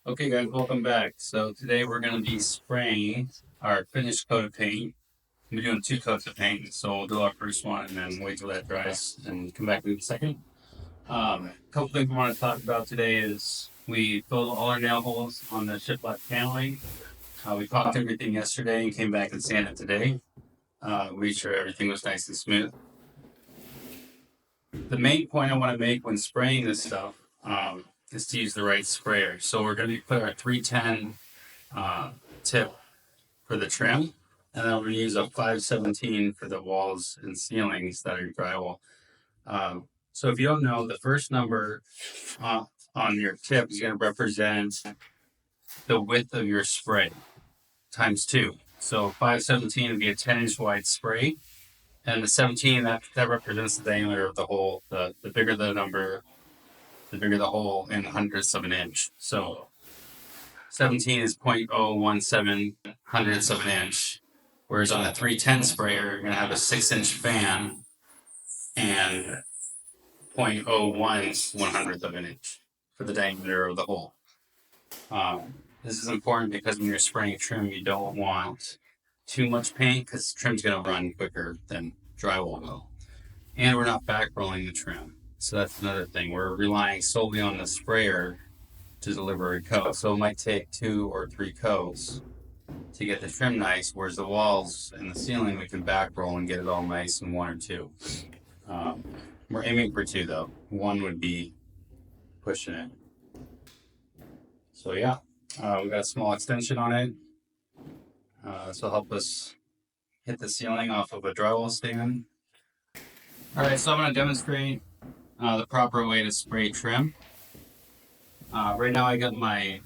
Okay guys, welcome back. So today we're going to be spraying our finished coat of paint. We're doing 2 coats of paint, so we'll do our first one and then wait till that dries and come back with the second. A couple things we want to talk about today is we filled all our nail holes on the shiplap paneling. We caulked everything yesterday and came back and sanded today. We made sure everything was nice and smooth. The main point I want to make when spraying this stuff is to use the right sprayer. So we're going to put our 310 tip for the trim, and then we're going to use a 517 for the walls and ceilings that are drywall. So if you don't know, the first number on your tip is going to represent the width of your spray times 2. So 517 would be a 10-inch wide spray, and the 17 that represents the diameter of the hole. The bigger the number, the bigger the hole in hundredths of an inch. So 17 is 0.017 hundredths of an inch. Whereas on the 310 sprayer, you're going to have a 6-inch fan and 0.01 100th of an inch for the diameter of the hole. This is important because when you're spraying trim, you don't want too much paint because trim's going to run quicker than drywall will. And we're not back rolling the trim. So that's another thing. We're relying solely on the sprayer to deliver a coat. So it might take 2 or 3 coats to get the trim nice, whereas the walls and the ceiling we can back roll and get it all nice in 1 or 2. We're aiming for 2 though. 1 would be pushing it. So yeah, we got a small extension on it. This will help us hit the ceiling off of a drywall stand. Alright, so I'm going to demonstrate the proper way to spray trim. Right now I got my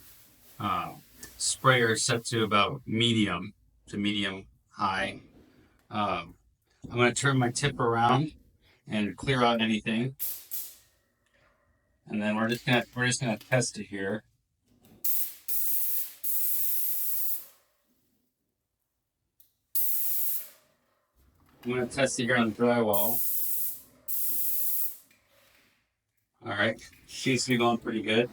sprayer set to about medium to medium high. I'm going to turn my tip around and clear out anything, and then we're just gonna test it here. I'm going to test it here on the drywall. All right, seems to be going pretty good.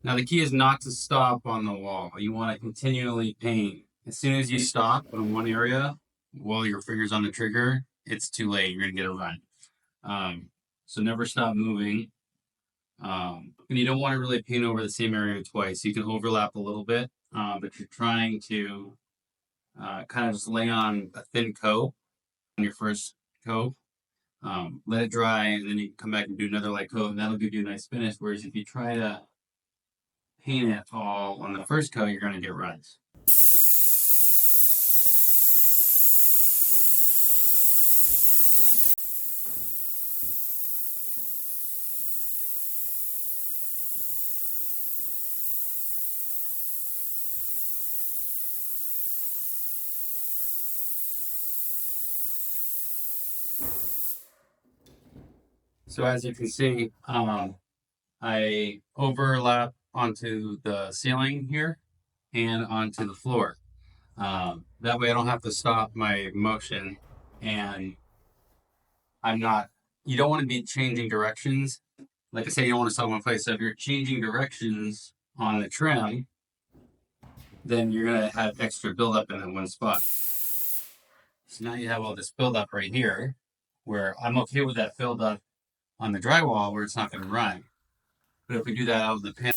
Now the key is not to stop on the wall. You want to continually paint. As soon as you stop on one area while your finger's on the trigger, it's too late. You're gonna get a run. So never stop moving. And you don't want to really paint over the same area twice. You can overlap a little bit, but you're trying to kind of just lay on a thin coat on your first coat. Let it dry, and then you can come back and do another light coat, and that'll give you a nice finish. Whereas if you try to paint it all on the first coat, you're going to get runs. So as you can see, I overlap onto the ceiling here and onto the floor. That way I don't have to stop my motion, and you don't want to be changing directions. Like I said, you don't want to stop in one place. So if you're changing directions on the trim, then you're going to have extra buildup in one spot. So now you have all this buildup right here, where I'm okay with that buildup on the drywall where it's not going to run. But if we do that out of the pan,